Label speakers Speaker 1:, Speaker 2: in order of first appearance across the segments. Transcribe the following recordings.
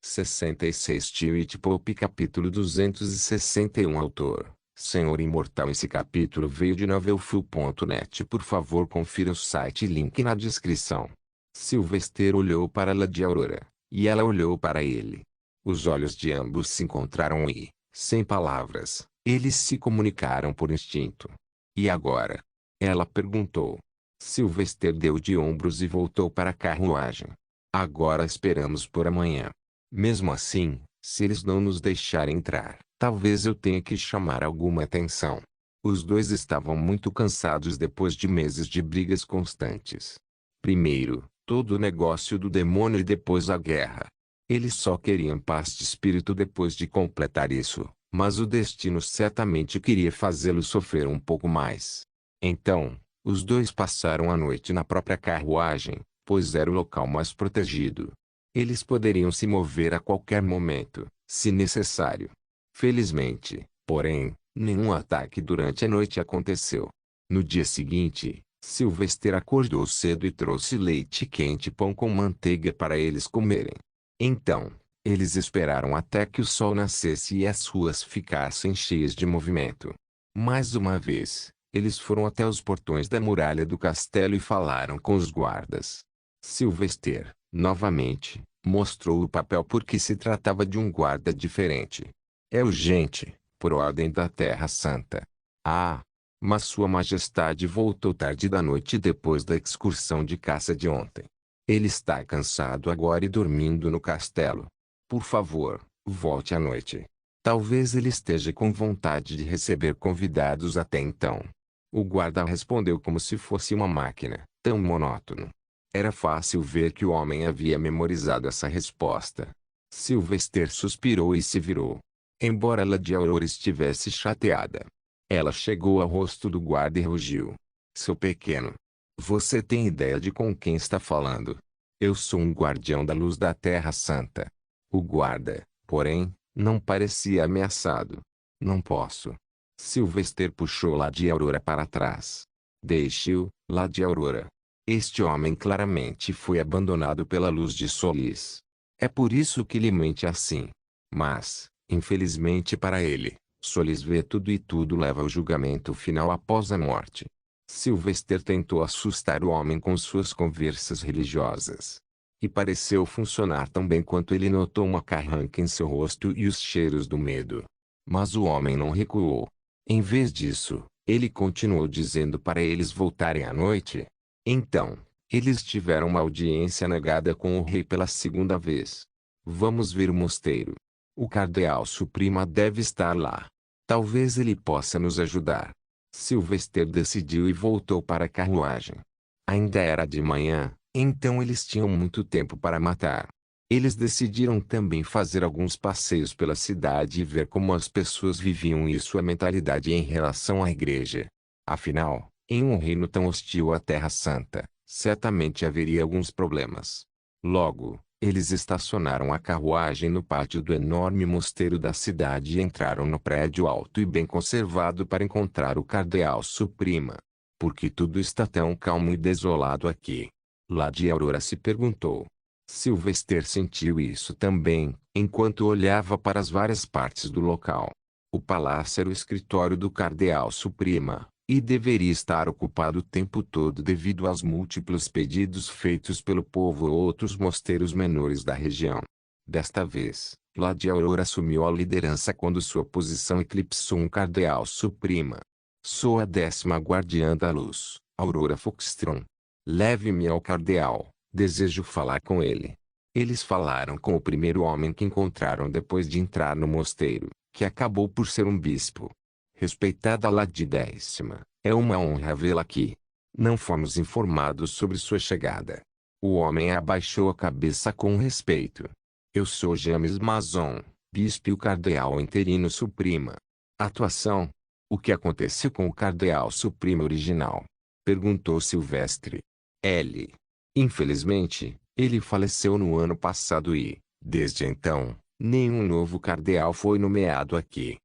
Speaker 1: 66 Tweet Pope Capítulo 261 Autor: Senhor Imortal. Esse capítulo veio de novelfull.net. Por favor, confira o site, link na descrição. Sylvester olhou para Lady Aurora, e ela olhou para ele. Os olhos de ambos se encontraram e, sem palavras, eles se comunicaram por instinto. E agora? Ela perguntou. Sylvester deu de ombros e voltou para a carruagem. Agora esperamos por amanhã. Mesmo assim, se eles não nos deixarem entrar, talvez eu tenha que chamar alguma atenção. Os dois estavam muito cansados depois de meses de brigas constantes. Primeiro, todo o negócio do demônio e depois a guerra. Eles só queriam paz de espírito depois de completar isso, mas o destino certamente queria fazê-los sofrer um pouco mais. Então, os dois passaram a noite na própria carruagem, pois era o local mais protegido. Eles poderiam se mover a qualquer momento, se necessário. Felizmente, porém, nenhum ataque durante a noite aconteceu. No dia seguinte, Sylvester acordou cedo e trouxe leite quente e pão com manteiga para eles comerem. Então, eles esperaram até que o sol nascesse e as ruas ficassem cheias de movimento. Mais uma vez, eles foram até os portões da muralha do castelo e falaram com os guardas. Sylvester, novamente, mostrou o papel porque se tratava de um guarda diferente. É urgente, por ordem da Terra Santa. Ah! Mas Sua Majestade voltou tarde da noite depois da excursão de caça de ontem. Ele está cansado agora e dormindo no castelo. Por favor, volte à noite. Talvez ele esteja com vontade de receber convidados até então. O guarda respondeu como se fosse uma máquina, tão monótono. Era fácil ver que o homem havia memorizado essa resposta. Sylvester suspirou e se virou. Embora Lady Aurora estivesse chateada, ela chegou ao rosto do guarda e rugiu. Seu pequeno. Você tem ideia de com quem está falando? Eu sou um guardião da luz da Terra Santa. O guarda, porém, não parecia ameaçado. Não posso. Sylvester puxou Lady Aurora para trás. Deixe-o, Lady Aurora. Este homem claramente foi abandonado pela luz de Solis. É por isso que ele mente assim. Mas, infelizmente para ele, Solis vê tudo e tudo leva ao julgamento final após a morte. Sylvester tentou assustar o homem com suas conversas religiosas. E pareceu funcionar tão bem quanto ele notou uma carranca em seu rosto e os cheiros do medo. Mas o homem não recuou. Em vez disso, ele continuou dizendo para eles voltarem à noite. Então, eles tiveram uma audiência negada com o rei pela segunda vez. Vamos ver o mosteiro. O cardeal Suprema deve estar lá. Talvez ele possa nos ajudar. Sylvester decidiu e voltou para a carruagem. Ainda era de manhã, então eles tinham muito tempo para matar. Eles decidiram também fazer alguns passeios pela cidade e ver como as pessoas viviam e sua mentalidade em relação à igreja. Afinal, em um reino tão hostil à Terra Santa, certamente haveria alguns problemas. Logo, eles estacionaram a carruagem no pátio do enorme mosteiro da cidade e entraram no prédio alto e bem conservado para encontrar o cardeal Suprema. Por que tudo está tão calmo e desolado aqui? Lady Aurora se perguntou. Sylvester sentiu isso também, enquanto olhava para as várias partes do local. O palácio era o escritório do cardeal Suprema, e deveria estar ocupado o tempo todo devido aos múltiplos pedidos feitos pelo povo ou outros mosteiros menores da região. Desta vez, Lady Aurora assumiu a liderança quando sua posição eclipsou um cardeal Suprema. Sou a 10ª guardiã da luz, Aurora Foxtron. Leve-me ao cardeal, desejo falar com ele. Eles falaram com o primeiro homem que encontraram depois de entrar no mosteiro, que acabou por ser um bispo. Respeitada Lady 10ª, é uma honra vê-la aqui. Não fomos informados sobre sua chegada. O homem abaixou a cabeça com respeito. Eu sou James Mason, bispo e o cardeal interino Suprema. Atuação? O que aconteceu com o cardeal Suprema original? Perguntou Silvestre. L. Infelizmente, ele faleceu no ano passado e, desde então, nenhum novo cardeal foi nomeado aqui.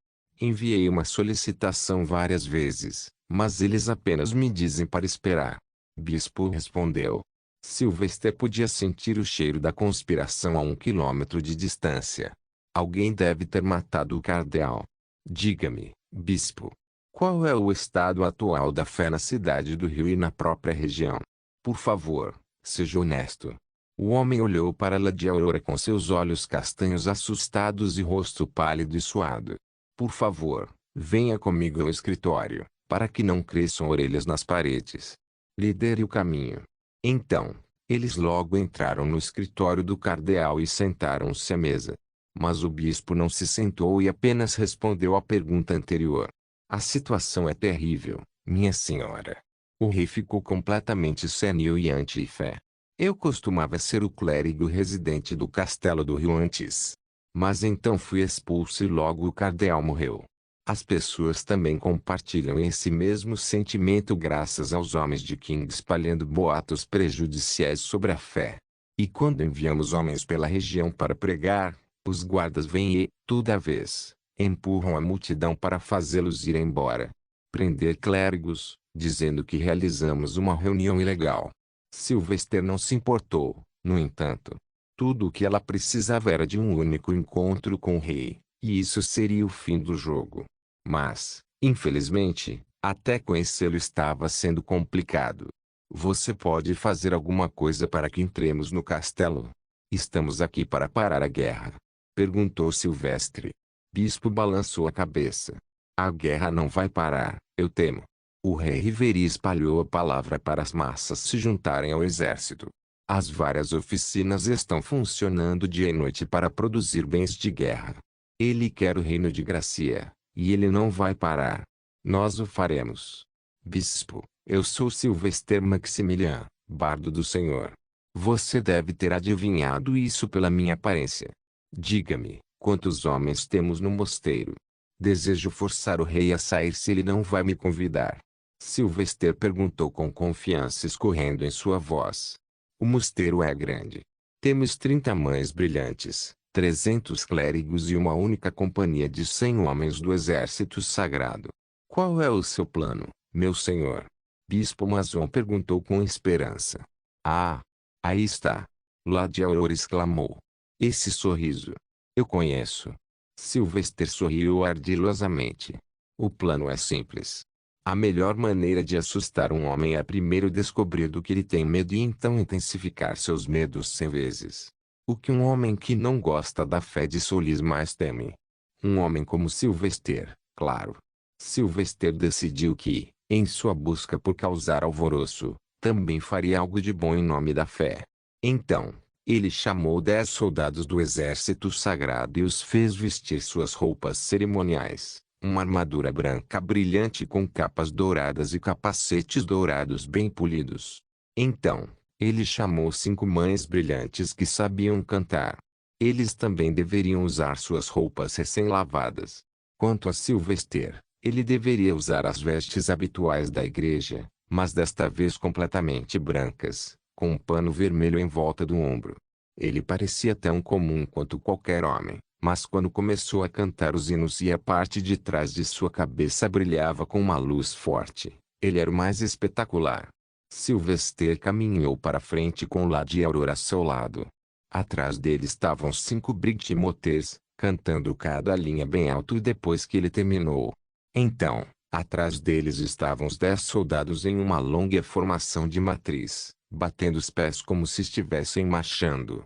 Speaker 1: Enviei uma solicitação várias vezes, mas eles apenas me dizem para esperar. Bispo respondeu. Sylvester podia sentir o cheiro da conspiração a 1 quilômetro de distância. Alguém deve ter matado o cardeal. Diga-me, bispo, qual é o estado atual da fé na cidade do Rio e na própria região? Por favor, seja honesto. O homem olhou para Lady Aurora com seus olhos castanhos assustados e rosto pálido e suado. Por favor, venha comigo ao escritório, para que não cresçam orelhas nas paredes. Lhe dê o caminho. Então, eles logo entraram no escritório do cardeal e sentaram-se à mesa. Mas o bispo não se sentou e apenas respondeu à pergunta anterior. A situação é terrível, minha senhora. O rei ficou completamente senil e anti-fé. Eu costumava ser o clérigo residente do castelo do Rio antes. Mas então fui expulso e logo o cardeal morreu. As pessoas também compartilham esse mesmo sentimento graças aos homens de King espalhando boatos prejudiciais sobre a fé. E quando enviamos homens pela região para pregar, os guardas vêm e, toda vez, empurram a multidão para fazê-los ir embora. Prender clérigos, dizendo que realizamos uma reunião ilegal. Sylvester não se importou, no entanto. Tudo o que ela precisava era de um único encontro com o rei, e isso seria o fim do jogo. Mas, infelizmente, até conhecê-lo estava sendo complicado. Você pode fazer alguma coisa para que entremos no castelo? Estamos aqui para parar a guerra. Perguntou Silvestre. Bispo balançou a cabeça. A guerra não vai parar, eu temo. O rei Riveri espalhou a palavra para as massas se juntarem ao exército. As várias oficinas estão funcionando dia e noite para produzir bens de guerra. Ele quer o reino de Gracia, e ele não vai parar. Nós o faremos. Bispo, eu sou Sylvester Maximilian, bardo do Senhor. Você deve ter adivinhado isso pela minha aparência. Diga-me, quantos homens temos no mosteiro? Desejo forçar o rei a sair se ele não vai me convidar. Sylvester perguntou com confiança escorrendo em sua voz. O mosteiro é grande. Temos 30 mães brilhantes, 300 clérigos e uma única companhia de 100 homens do exército sagrado. Qual é o seu plano, meu senhor? Bispo Mason perguntou com esperança. Ah! Aí está! Lady Aurora exclamou. Esse sorriso. Eu conheço. Sylvester sorriu ardilosamente. O plano é simples. A melhor maneira de assustar um homem é primeiro descobrir do que ele tem medo e então intensificar seus medos 100 vezes. O que um homem que não gosta da fé de Solis mais teme? Um homem como Sylvester, claro. Sylvester decidiu que, em sua busca por causar alvoroço, também faria algo de bom em nome da fé. Então, ele chamou 10 soldados do exército sagrado e os fez vestir suas roupas cerimoniais. Uma armadura branca brilhante com capas douradas e capacetes dourados bem polidos. Então, ele chamou 5 mães brilhantes que sabiam cantar. Eles também deveriam usar suas roupas recém-lavadas. Quanto a Sylvester, ele deveria usar as vestes habituais da igreja, mas desta vez completamente brancas, com um pano vermelho em volta do ombro. Ele parecia tão comum quanto qualquer homem. Mas quando começou a cantar os hinos e a parte de trás de sua cabeça brilhava com uma luz forte, ele era o mais espetacular. Sylvester caminhou para frente com Lady Aurora ao seu lado. Atrás dele estavam 5 brightmotes, cantando cada linha bem alto depois que ele terminou. Então, atrás deles estavam os 10 soldados em uma longa formação de matriz, batendo os pés como se estivessem marchando.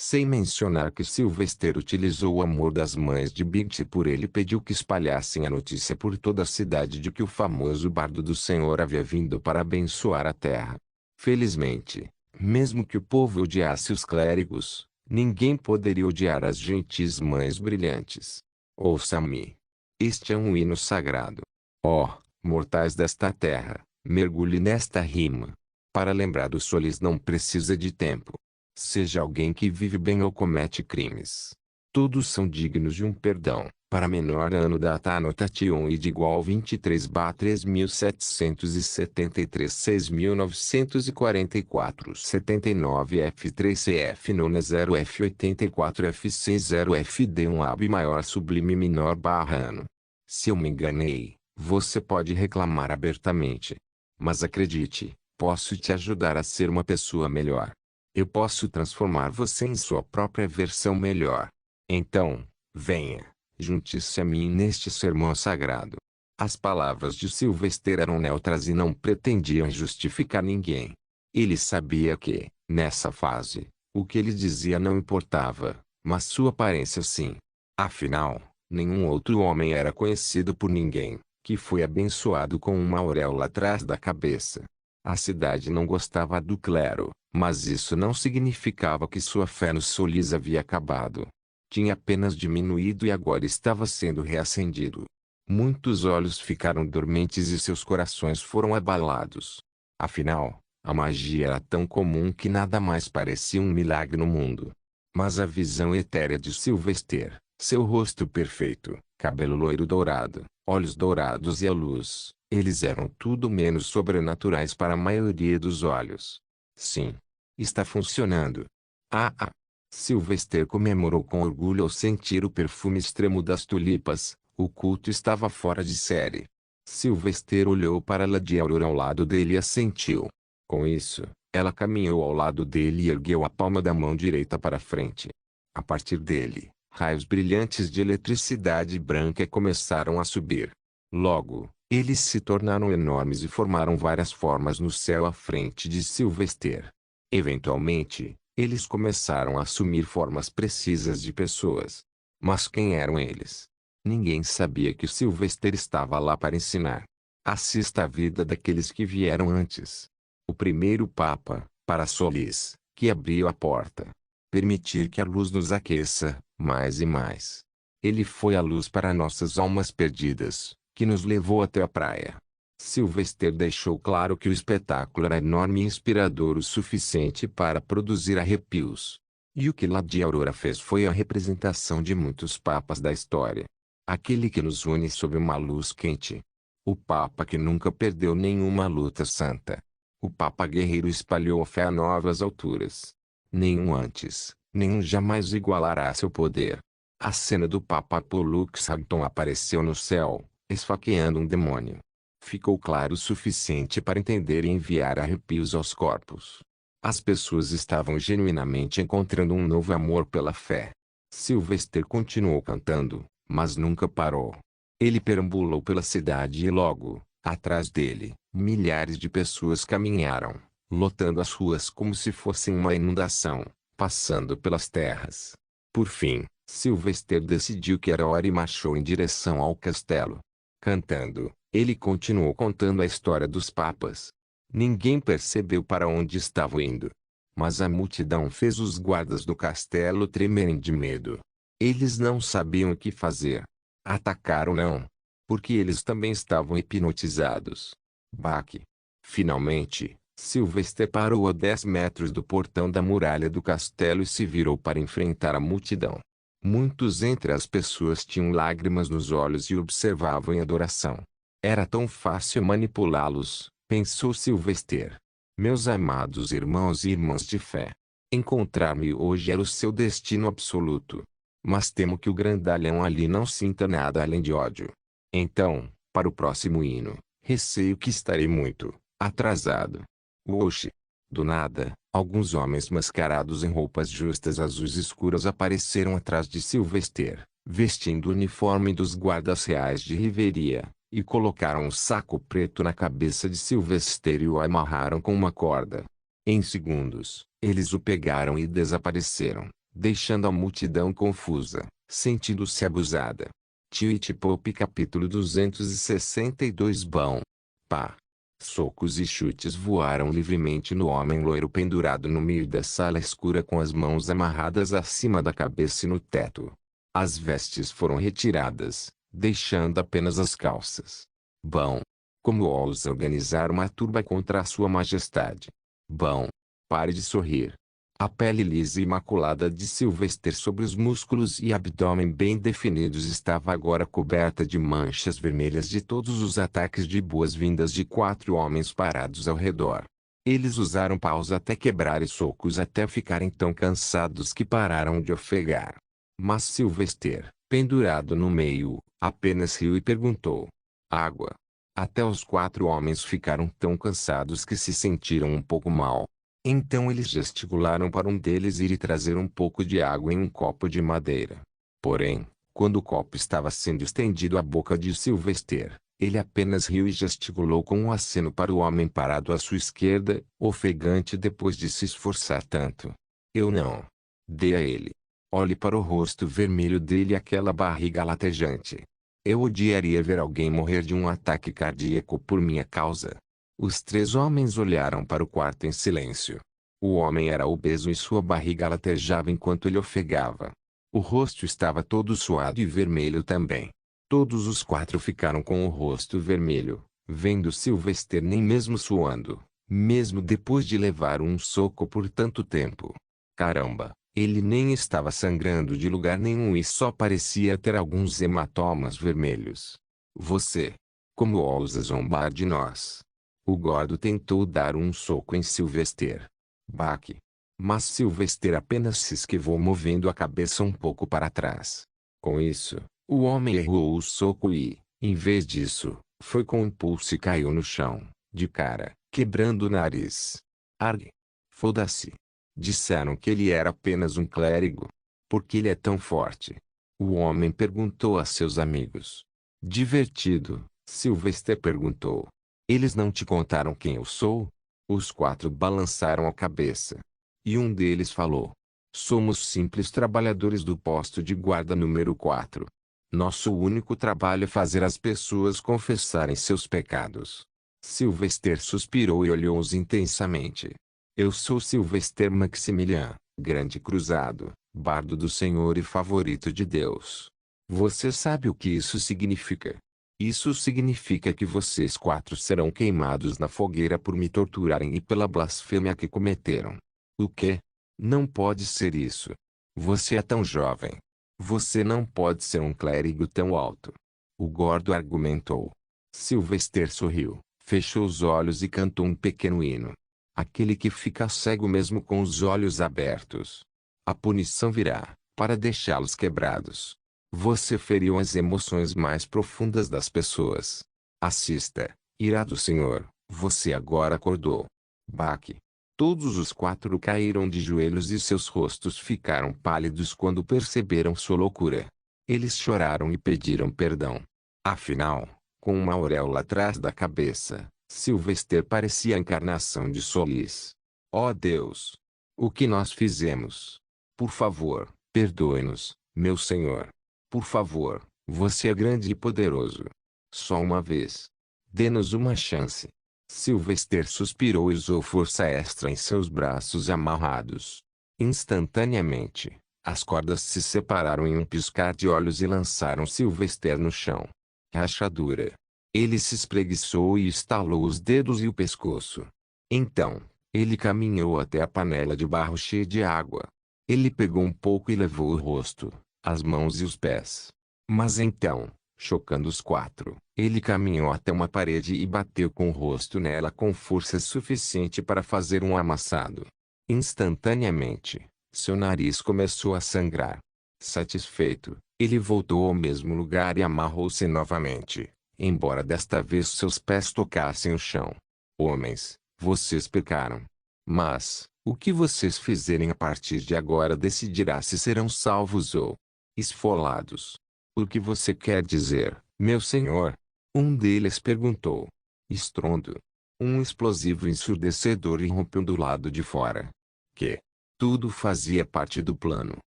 Speaker 1: Sem mencionar que Sylvester utilizou o amor das mães de Bigty por ele pediu que espalhassem a notícia por toda a cidade de que o famoso bardo do Senhor havia vindo para abençoar a terra. Felizmente, mesmo que o povo odiasse os clérigos, ninguém poderia odiar as gentis mães brilhantes. Ouça-me. Este é um hino sagrado. Ó, mortais desta terra, mergulhe nesta rima. Para lembrar dos solis não precisa de tempo. Seja alguém que vive bem ou comete crimes. Todos são dignos de um perdão. Para menor ano data anotation id igual 23/3773 6944 79 F3CF nona 0 F84 F60 FD1 AB maior sublime menor barra ano. Se eu me enganei, você pode reclamar abertamente. Mas acredite, Posso te ajudar a ser uma pessoa melhor. Eu posso transformar você em sua própria versão melhor. Então, venha, junte-se a mim neste sermão sagrado. As palavras de Sylvester eram neutras e não pretendiam justificar ninguém. Ele sabia que, nessa fase, o que ele dizia não importava, mas sua aparência sim. Afinal, nenhum outro homem era conhecido por ninguém, que foi abençoado com uma auréola atrás da cabeça. A cidade não gostava do clero, mas isso não significava que sua fé nos Solis havia acabado. Tinha apenas diminuído e agora estava sendo reacendido. Muitos olhos ficaram dormentes e seus corações foram abalados. Afinal, a magia era tão comum que nada mais parecia um milagre no mundo. Mas a visão etérea de Sylvester, seu rosto perfeito, cabelo loiro dourado, olhos dourados e a luz, eles eram tudo menos sobrenaturais para a maioria dos olhos. Sim. Está funcionando. Ah! Sylvester comemorou com orgulho ao sentir o perfume extremo das tulipas. O culto estava fora de série. Sylvester olhou para Lady Aurora ao lado dele e assentiu. Com isso, ela caminhou ao lado dele e ergueu a palma da mão direita para frente. A partir dele, raios brilhantes de eletricidade branca começaram a subir. Logo, eles se tornaram enormes e formaram várias formas no céu à frente de Sylvester. Eventualmente, eles começaram a assumir formas precisas de pessoas. Mas quem eram eles? Ninguém sabia que Sylvester estava lá para ensinar. Assista a vida daqueles que vieram antes. O primeiro Papa, para Solis, que abriu a porta. Permitir que a luz nos aqueça, mais e mais. Ele foi a luz para nossas almas perdidas, que nos levou até a praia. Sylvester deixou claro que o espetáculo era enorme e inspirador o suficiente para produzir arrepios. E o que Lady Aurora fez foi a representação de muitos papas da história. Aquele que nos une sob uma luz quente. O Papa que nunca perdeu nenhuma luta santa. O Papa guerreiro espalhou a fé a novas alturas. Nenhum antes, nenhum jamais igualará seu poder. A cena do Papa Pollux Hampton apareceu no céu, esfaqueando um demônio. Ficou claro o suficiente para entender e enviar arrepios aos corpos. As pessoas estavam genuinamente encontrando um novo amor pela fé. Sylvester continuou cantando, mas nunca parou. Ele perambulou pela cidade e logo, atrás dele, milhares de pessoas caminharam, lotando as ruas como se fossem uma inundação, passando pelas terras. Por fim, Sylvester decidiu que era hora e marchou em direção ao castelo. Cantando, ele continuou contando a história dos papas. Ninguém percebeu para onde estavam indo. Mas a multidão fez os guardas do castelo tremerem de medo. Eles não sabiam o que fazer. Atacar ou não. Porque eles também estavam hipnotizados. Baque. Finalmente, Sylvester parou a 10 metros do portão da muralha do castelo e se virou para enfrentar a multidão. Muitos entre as pessoas tinham lágrimas nos olhos e observavam em adoração. Era tão fácil manipulá-los, pensou Sylvester. Meus amados irmãos e irmãs de fé. Encontrar-me hoje era o seu destino absoluto. Mas temo que o grandalhão ali não sinta nada além de ódio. Então, para o próximo hino, receio que estarei muito atrasado. Oxe! Do nada, alguns homens mascarados em roupas justas azuis escuras apareceram atrás de Sylvester, vestindo o uniforme dos guardas reais de Riveria, e colocaram um saco preto na cabeça de Sylvester e o amarraram com uma corda. Em segundos, eles o pegaram e desapareceram, deixando a multidão confusa, sentindo-se abusada. Tweet Pop capítulo 262 Bom. Pá. Socos e chutes voaram livremente no homem loiro pendurado no meio da sala escura com as mãos amarradas acima da cabeça e no teto. As vestes foram retiradas, deixando apenas as calças. Bom. Como ousa organizar uma turba contra a sua majestade? Bom. Pare de sorrir. A pele lisa e imaculada de Sylvester sobre os músculos e abdômen bem definidos estava agora coberta de manchas vermelhas de todos os ataques de boas-vindas de 4 homens parados ao redor. Eles usaram paus até quebrar e socos até ficarem tão cansados que pararam de ofegar. Mas Sylvester, pendurado no meio, apenas riu e perguntou: água? Até os 4 homens ficaram tão cansados que se sentiram um pouco mal. Então eles gesticularam para um deles ir e trazer um pouco de água em um copo de madeira. Porém, quando o copo estava sendo estendido à boca de Sylvester, ele apenas riu e gesticulou com um aceno para o homem parado à sua esquerda, ofegante depois de se esforçar tanto. Eu não. Dê a ele. Olhe para o rosto vermelho dele e aquela barriga latejante. Eu odiaria ver alguém morrer de um ataque cardíaco por minha causa. Os 3 homens olharam para o quarto em silêncio. O homem era obeso e sua barriga latejava enquanto ele ofegava. O rosto estava todo suado e vermelho também. Todos os 4 ficaram com o rosto vermelho, vendo Sylvester nem mesmo suando, mesmo depois de levar um soco por tanto tempo. Caramba, ele nem estava sangrando de lugar nenhum e só parecia ter alguns hematomas vermelhos. Você, como ousa zombar de nós? O gordo tentou dar um soco em Sylvester. Baque. Mas Sylvester apenas se esquivou movendo a cabeça um pouco para trás. Com isso, o homem errou o soco e, em vez disso, foi com impulso e caiu no chão, de cara, quebrando o nariz. Arg. Foda-se. Disseram que ele era apenas um clérigo. Por que ele é tão forte? O homem perguntou a seus amigos. Divertido, Sylvester perguntou. Eles não te contaram quem eu sou? Os 4 balançaram a cabeça. E um deles falou. Somos simples trabalhadores do posto de guarda número 4. Nosso único trabalho é fazer as pessoas confessarem seus pecados. Sylvester suspirou e olhou-os intensamente. Eu sou Sylvester Maximilian, grande cruzado, bardo do Senhor e favorito de Deus. Você sabe o que isso significa? Isso significa que vocês 4 serão queimados na fogueira por me torturarem e pela blasfêmia que cometeram. O quê? Não pode ser isso. Você é tão jovem. Você não pode ser um clérigo tão alto. O gordo argumentou. Sylvester sorriu, fechou os olhos e cantou um pequeno hino. Aquele que fica cego mesmo com os olhos abertos. A punição virá, para deixá-los quebrados. Você feriu as emoções mais profundas das pessoas. Assista, ira do Senhor, você agora acordou. Baque. Todos os 4 caíram de joelhos e seus rostos ficaram pálidos quando perceberam sua loucura. Eles choraram e pediram perdão. Afinal, com uma auréola atrás da cabeça, Sylvester parecia a encarnação de Solis. Ó Deus! O que nós fizemos? Por favor, perdoe-nos, meu Senhor. Por favor, você é grande e poderoso. Só uma vez. Dê-nos uma chance. Sylvester suspirou e usou força extra em seus braços amarrados. Instantaneamente, as cordas se separaram em um piscar de olhos e lançaram Sylvester no chão. Rachadura. Ele se espreguiçou e estalou os dedos e o pescoço. Então, ele caminhou até a panela de barro cheia de água. Ele pegou um pouco e levou o rosto, as mãos e os pés. Mas então, chocando os 4, ele caminhou até uma parede e bateu com o rosto nela com força suficiente para fazer um amassado. Instantaneamente, seu nariz começou a sangrar. Satisfeito, ele voltou ao mesmo lugar e amarrou-se novamente, embora desta vez seus pés tocassem o chão. Homens, vocês pecaram. Mas, o que vocês fizerem a partir de agora decidirá se serão salvos ou esfolados. O que você quer dizer, meu senhor? Um deles perguntou. Estrondo. Um explosivo ensurdecedor irrompeu do lado de fora. Que? Tudo fazia parte do plano.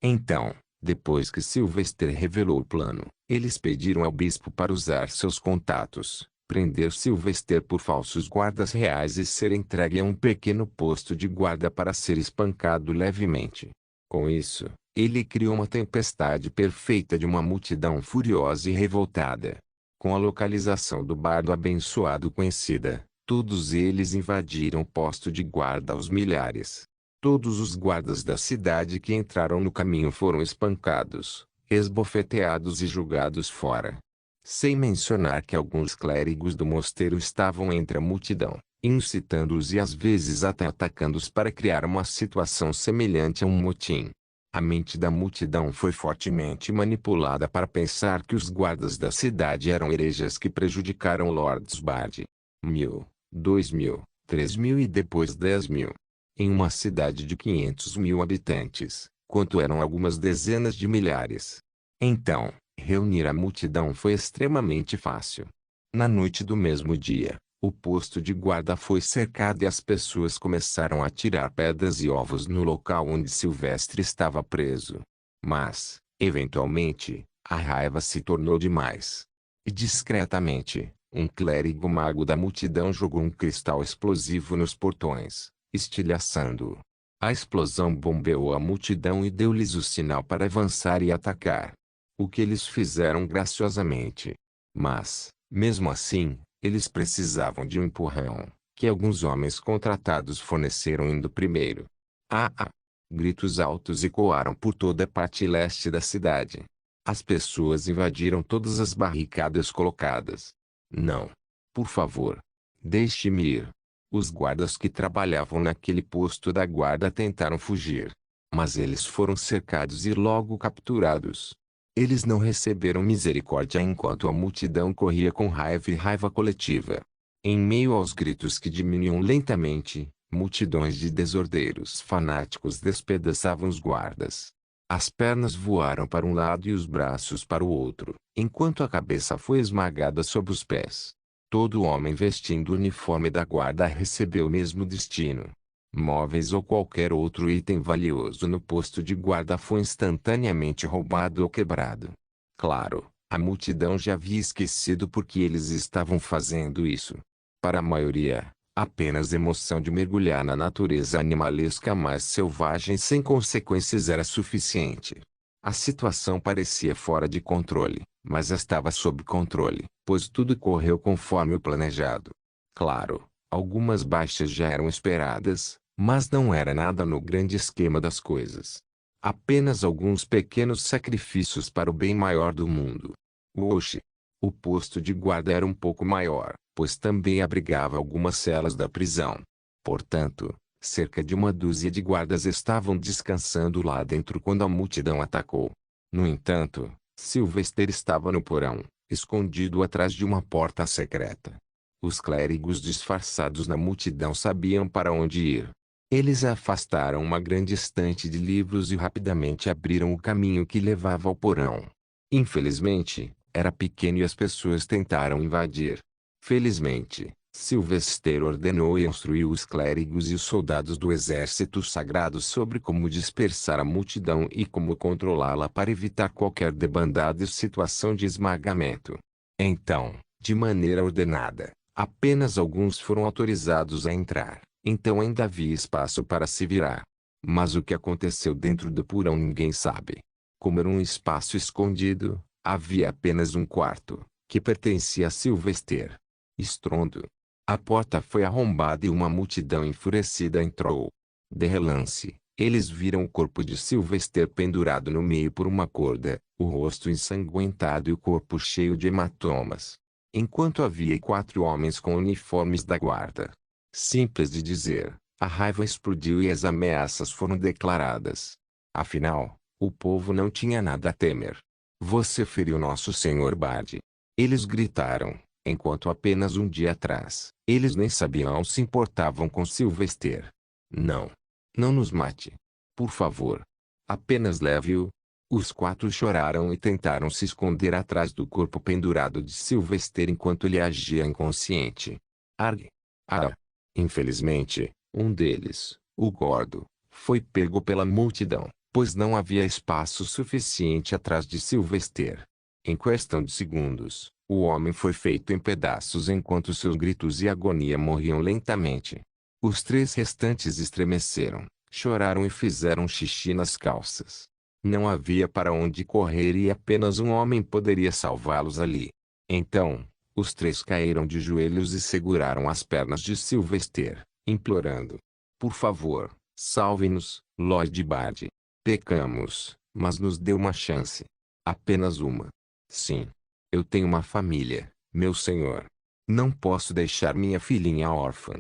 Speaker 1: Então, depois que Sylvester revelou o plano, eles pediram ao bispo para usar seus contatos, prender Sylvester por falsos guardas reais e ser entregue a um pequeno posto de guarda para ser espancado levemente. Com isso, ele criou uma tempestade perfeita de uma multidão furiosa e revoltada. Com a localização do bardo abençoado conhecida, todos eles invadiram o posto de guarda aos milhares. Todos os guardas da cidade que entraram no caminho foram espancados, esbofeteados e julgados fora. Sem mencionar que alguns clérigos do mosteiro estavam entre a multidão, incitando-os e às vezes até atacando-os para criar uma situação semelhante a um motim. A mente da multidão foi fortemente manipulada para pensar que os guardas da cidade eram hereges que prejudicaram Lord Bard. 1000, 2000, 3000 e depois 10.000. Em uma cidade de 500.000 habitantes, quanto eram algumas dezenas de milhares. Então, reunir a multidão foi extremamente fácil. Na noite do mesmo dia, o posto de guarda foi cercado e as pessoas começaram a tirar pedras e ovos no local onde Silvestre estava preso. Mas, eventualmente, a raiva se tornou demais. E discretamente, um clérigo mago da multidão jogou um cristal explosivo nos portões, estilhaçando-o. A explosão bombeou a multidão e deu-lhes o sinal para avançar e atacar. O que eles fizeram graciosamente. Mas, mesmo assim, eles precisavam de um empurrão, que alguns homens contratados forneceram indo primeiro. Ah, ah! Gritos altos ecoaram por toda a parte leste da cidade. As pessoas invadiram todas as barricadas colocadas. Não. Por favor. Deixe-me ir. Os guardas que trabalhavam naquele posto da guarda tentaram fugir. Mas eles foram cercados e logo capturados. Eles não receberam misericórdia enquanto a multidão corria com raiva e raiva coletiva. Em meio aos gritos que diminuíam lentamente, multidões de desordeiros fanáticos despedaçavam os guardas. As pernas voaram para um lado e os braços para o outro, enquanto a cabeça foi esmagada sob os pés. Todo homem vestindo o uniforme da guarda recebeu o mesmo destino. Móveis ou qualquer outro item valioso no posto de guarda foi instantaneamente roubado ou quebrado. Claro, a multidão já havia esquecido por que eles estavam fazendo isso. Para a maioria, apenas a emoção de mergulhar na natureza animalesca mais selvagem sem consequências era suficiente. A situação parecia fora de controle, mas estava sob controle, pois tudo correu conforme o planejado. Claro, algumas baixas já eram esperadas, mas não era nada no grande esquema das coisas. Apenas alguns pequenos sacrifícios para o bem maior do mundo. Oxe! O posto de guarda era um pouco maior, pois também abrigava algumas celas da prisão. Portanto, cerca de uma dúzia de guardas estavam descansando lá dentro quando a multidão atacou. No entanto, Sylvester estava no porão, escondido atrás de uma porta secreta. Os clérigos disfarçados na multidão sabiam para onde ir. Eles afastaram uma grande estante de livros e rapidamente abriram o caminho que levava ao porão. Infelizmente, era pequeno e as pessoas tentaram invadir. Felizmente, Sylvester ordenou e instruiu os clérigos e os soldados do exército sagrado sobre como dispersar a multidão e como controlá-la para evitar qualquer debandada e situação de esmagamento. Então, de maneira ordenada, apenas alguns foram autorizados a entrar, então ainda havia espaço para se virar. Mas o que aconteceu dentro do porão ninguém sabe. Como era um espaço escondido, havia apenas um quarto, que pertencia a Sylvester. Estrondo. A porta foi arrombada e uma multidão enfurecida entrou. De relance, eles viram o corpo de Sylvester pendurado no meio por uma corda, o rosto ensanguentado e o corpo cheio de hematomas. Enquanto havia 4 homens com uniformes da guarda. Simples de dizer, a raiva explodiu e as ameaças foram declaradas. Afinal, o povo não tinha nada a temer. Você feriu nosso Senhor Bard. Eles gritaram, enquanto apenas um dia atrás, eles nem sabiam ou se importavam com Sylvester. Não. Não nos mate. Por favor. Apenas leve-o. Os 4 choraram e tentaram se esconder atrás do corpo pendurado de Sylvester enquanto ele agia inconsciente. Arg. Ah. Infelizmente, um deles, o gordo, foi pego pela multidão, pois não havia espaço suficiente atrás de Sylvester. Em questão de segundos, o homem foi feito em pedaços enquanto seus gritos e agonia morriam lentamente. Os 3 restantes estremeceram, choraram e fizeram xixi nas calças. Não havia para onde correr e apenas um homem poderia salvá-los ali. Então, os 3 caíram de joelhos e seguraram as pernas de Sylvester, implorando: por favor, salve-nos, Lord Bard. Pecamos, mas nos dê uma chance. Apenas uma. Sim. Eu tenho uma família, meu senhor. Não posso deixar minha filhinha órfã.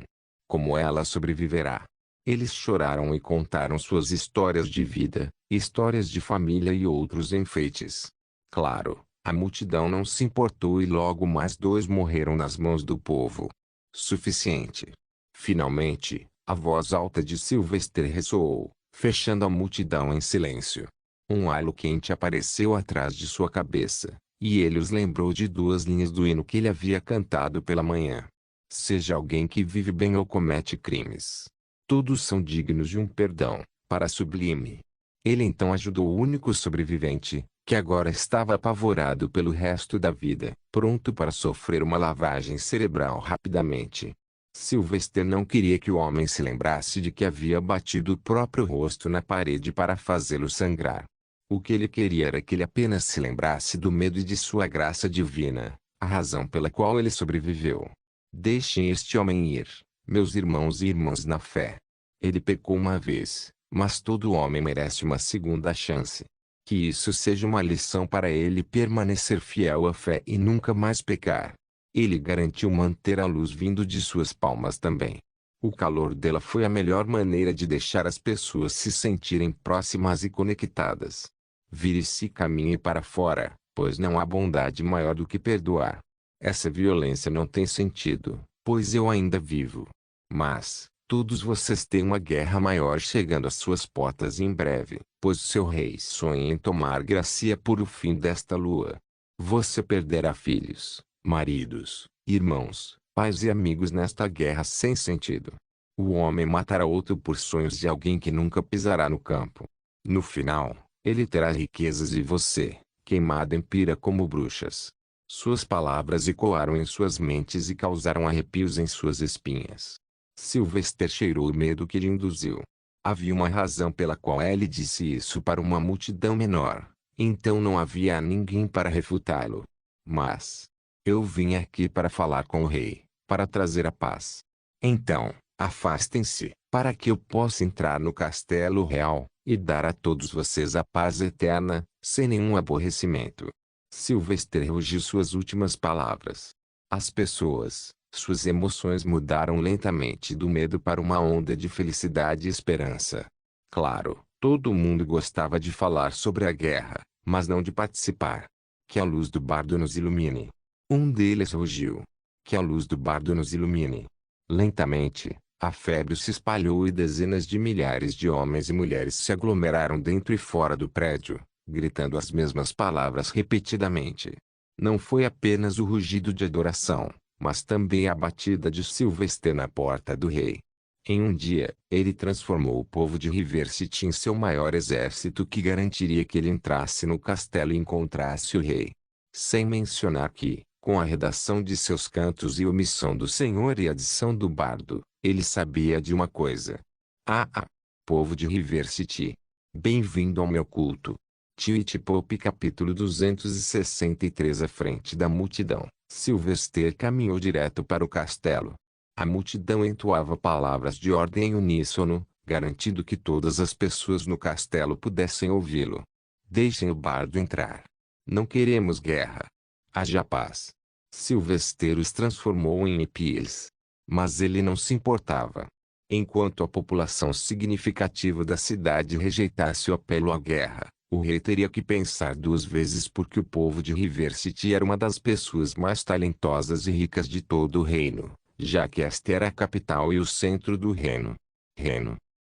Speaker 1: Como ela sobreviverá? Eles choraram e contaram suas histórias de vida, histórias de família e outros enfeites. Claro, a multidão não se importou e logo mais dois morreram nas mãos do povo. Suficiente. Finalmente, a voz alta de Sylvester ressoou, fechando a multidão em silêncio. Um halo quente apareceu atrás de sua cabeça, e ele os lembrou de duas linhas do hino que ele havia cantado pela manhã. Seja alguém que vive bem ou comete crimes. Todos são dignos de um perdão, para sublime. Ele então ajudou o único sobrevivente, que agora estava apavorado pelo resto da vida, pronto para sofrer uma lavagem cerebral rapidamente. Sylvester não queria que o homem se lembrasse de que havia batido o próprio rosto na parede para fazê-lo sangrar. O que ele queria era que ele apenas se lembrasse do medo e de sua graça divina, a razão pela qual ele sobreviveu. Deixem este homem ir, meus irmãos e irmãs na fé. Ele pecou uma vez, mas todo homem merece uma segunda chance. Que isso seja uma lição para ele permanecer fiel à fé e nunca mais pecar. Ele garantiu manter a luz vindo de suas palmas também. O calor dela foi a melhor maneira de deixar as pessoas se sentirem próximas e conectadas. Vire-se e caminhe para fora, pois não há bondade maior do que perdoar. Essa violência não tem sentido, pois eu ainda vivo. Mas, todos vocês têm uma guerra maior chegando às suas portas em breve, pois seu rei sonha em tomar Gracia por o fim desta lua. Você perderá filhos, maridos, irmãos, pais e amigos nesta guerra sem sentido. O homem matará outro por sonhos de alguém que nunca pisará no campo. No final, ele terá riquezas e você, queimado em pira como bruxas. Suas palavras ecoaram em suas mentes e causaram arrepios em suas espinhas. Sylvester cheirou o medo que lhe induziu. Havia uma razão pela qual ele disse isso para uma multidão menor, então não havia ninguém para refutá-lo. Mas, eu vim aqui para falar com o rei, para trazer a paz. Então, afastem-se, para que eu possa entrar no castelo real, e dar a todos vocês a paz eterna, sem nenhum aborrecimento. Sylvester rugiu suas últimas palavras. As pessoas, suas emoções mudaram lentamente do medo para uma onda de felicidade e esperança. Claro, todo mundo gostava de falar sobre a guerra, mas não de participar. Que a luz do bardo nos ilumine. Um deles rugiu. Que a luz do bardo nos ilumine. Lentamente, a febre se espalhou e dezenas de milhares de homens e mulheres se aglomeraram dentro e fora do prédio, gritando as mesmas palavras repetidamente. Não foi apenas o rugido de adoração, mas também a batida de Sylvester na porta do rei. Em um dia, ele transformou o povo de River City em seu maior exército que garantiria que ele entrasse no castelo e encontrasse o rei. Sem mencionar que, com a redação de seus cantos e omissão do Senhor e adição do bardo, ele sabia de uma coisa. Povo de River City. Bem-vindo ao meu culto. Tweet Pope capítulo 263. À frente da multidão, Sylvester caminhou direto para o castelo. A multidão entoava palavras de ordem em uníssono, garantindo que todas as pessoas no castelo pudessem ouvi-lo. Deixem o bardo entrar. Não queremos guerra. Haja paz. Sylvester os transformou em impies. Mas ele não se importava. Enquanto a população significativa da cidade rejeitasse o apelo à guerra, o rei teria que pensar duas vezes porque o povo de River City era uma das pessoas mais talentosas e ricas de todo o reino, já que esta era a capital e o centro do reino.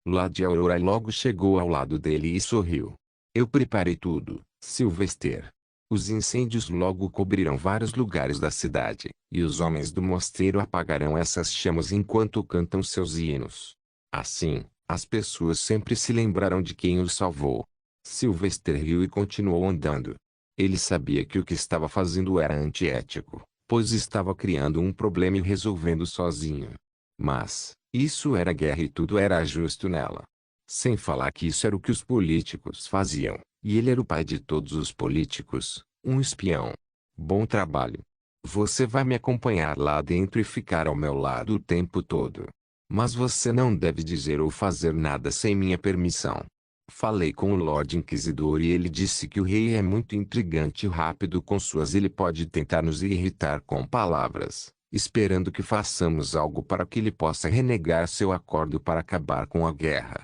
Speaker 1: Lady Aurora logo chegou ao lado dele e sorriu. Eu preparei tudo, Sylvester. Os incêndios logo cobrirão vários lugares da cidade, e os homens do mosteiro apagarão essas chamas enquanto cantam seus hinos. Assim, as pessoas sempre se lembrarão de quem os salvou. Sylvester riu e continuou andando. Ele sabia que o que estava fazendo era antiético, pois estava criando um problema e resolvendo sozinho. Mas, isso era guerra e tudo era justo nela. Sem falar que isso era o que os políticos faziam, e ele era o pai de todos os políticos, um espião. Bom trabalho. Você vai me acompanhar lá dentro e ficar ao meu lado o tempo todo. Mas você não deve dizer ou fazer nada sem minha permissão. Falei com o Lorde Inquisidor e ele disse que o rei é muito intrigante e rápido com suas. Ele pode tentar nos irritar com palavras, esperando que façamos algo para que ele possa renegar seu acordo para acabar com a guerra.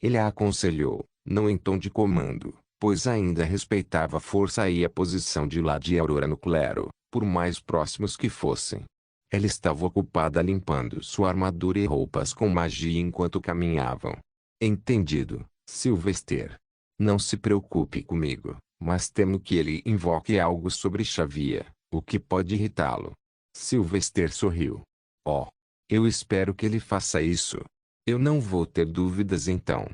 Speaker 1: Ele a aconselhou, não em tom de comando, pois ainda respeitava a força e a posição de Lady Aurora no clero, por mais próximos que fossem. Ela estava ocupada limpando sua armadura e roupas com magia enquanto caminhavam. Entendido, Sylvester. Não se preocupe comigo, mas temo que ele invoque algo sobre Xavier, o que pode irritá-lo. Sylvester sorriu. Oh, eu espero que ele faça isso. Eu não vou ter dúvidas então.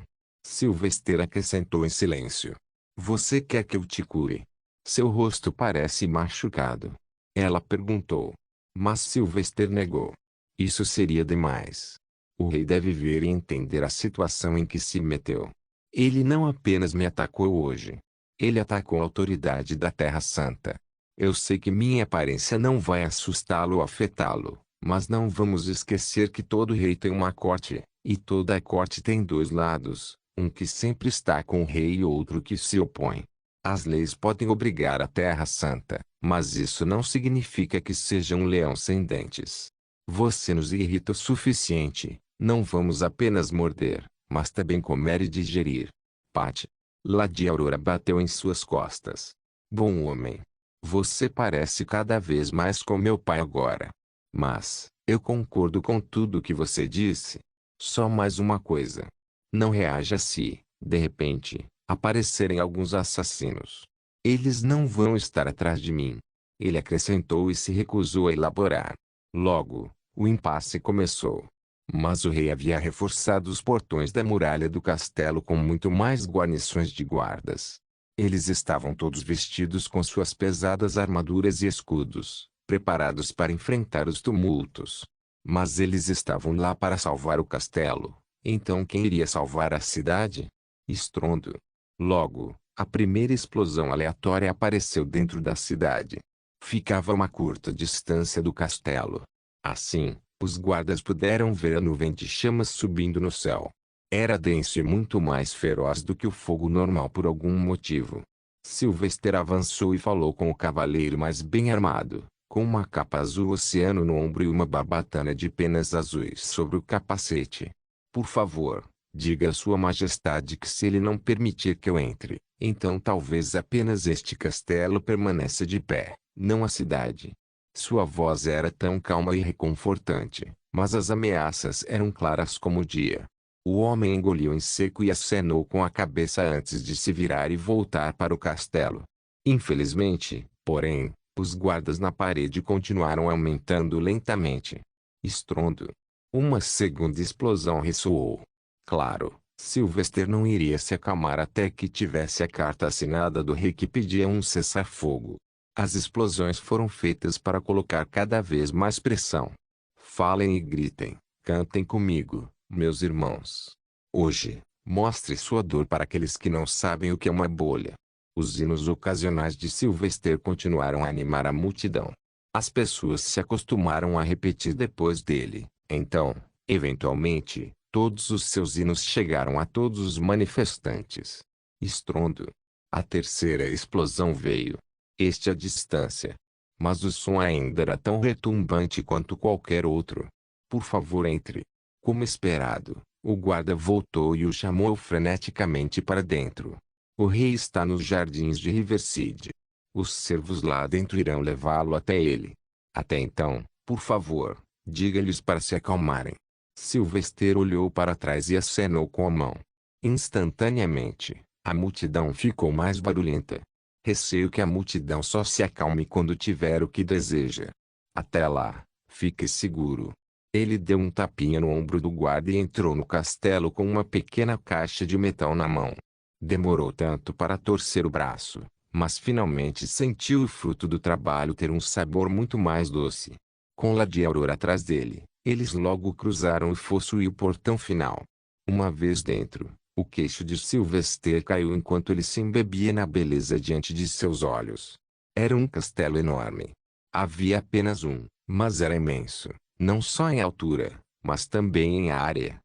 Speaker 1: Sylvester acrescentou em silêncio. Você quer que eu te cure? Seu rosto parece machucado. Ela perguntou. Mas Sylvester negou. Isso seria demais. O rei deve ver e entender a situação em que se meteu. Ele não apenas me atacou hoje. Ele atacou a autoridade da Terra Santa. Eu sei que minha aparência não vai assustá-lo ou afetá-lo, mas não vamos esquecer que todo rei tem uma corte, e toda corte tem dois lados, um que sempre está com o rei e outro que se opõe. As leis podem obrigar a Terra Santa, mas isso não significa que seja um leão sem dentes. Você nos irrita o suficiente, não vamos apenas morder, mas também comer e digerir. Pat. Lady Aurora bateu em suas costas. Bom homem. Você parece cada vez mais com meu pai agora. Mas, eu concordo com tudo que você disse. Só mais uma coisa. Não reaja se, de repente, aparecerem alguns assassinos. Eles não vão estar atrás de mim. Ele acrescentou e se recusou a elaborar. Logo, o impasse começou. Mas o rei havia reforçado os portões da muralha do castelo com muito mais guarnições de guardas. Eles estavam todos vestidos com suas pesadas armaduras e escudos, preparados para enfrentar os tumultos. Mas eles estavam lá para salvar o castelo. Então quem iria salvar a cidade? Estrondo. Logo, a primeira explosão aleatória apareceu dentro da cidade. Ficava a uma curta distância do castelo. Assim, os guardas puderam ver a nuvem de chamas subindo no céu. Era denso e muito mais feroz do que o fogo normal por algum motivo. Sylvester avançou e falou com o cavaleiro mais bem armado, com uma capa azul oceano no ombro e uma barbatana de penas azuis sobre o capacete. Por favor, diga a sua majestade que se ele não permitir que eu entre, então talvez apenas este castelo permaneça de pé, não a cidade. Sua voz era tão calma e reconfortante, mas as ameaças eram claras como o dia. O homem engoliu em seco e acenou com a cabeça antes de se virar e voltar para o castelo. Infelizmente, porém, os guardas na parede continuaram aumentando lentamente. Estrondo. Uma segunda explosão ressoou. Claro, Sylvester não iria se acalmar até que tivesse a carta assinada do rei que pedia um cessar-fogo. As explosões foram feitas para colocar cada vez mais pressão. Falem e gritem, cantem comigo, meus irmãos. Hoje, mostre sua dor para aqueles que não sabem o que é uma bolha. Os hinos ocasionais de Sylvester continuaram a animar a multidão. As pessoas se acostumaram a repetir depois dele. Então, eventualmente, todos os seus hinos chegaram a todos os manifestantes. Estrondo. A terceira explosão veio. Este à distância. Mas o som ainda era tão retumbante quanto qualquer outro. Por favor, entre. Como esperado, o guarda voltou e o chamou freneticamente para dentro. O rei está nos jardins de Riverside. Os servos lá dentro irão levá-lo até ele. Até então, por favor, diga-lhes para se acalmarem. Sylvester olhou para trás e acenou com a mão. Instantaneamente, a multidão ficou mais barulhenta. Receio que a multidão só se acalme quando tiver o que deseja. Até lá, fique seguro. Ele deu um tapinha no ombro do guarda e entrou no castelo com uma pequena caixa de metal na mão. Demorou tanto para torcer o braço, mas finalmente sentiu o fruto do trabalho ter um sabor muito mais doce. Com Lady Aurora atrás dele, eles logo cruzaram o fosso e o portão final. Uma vez dentro, o queixo de Sylvester caiu enquanto ele se embebia na beleza diante de seus olhos. Era um castelo enorme. Havia apenas um, mas era imenso, não só em altura, mas também em área.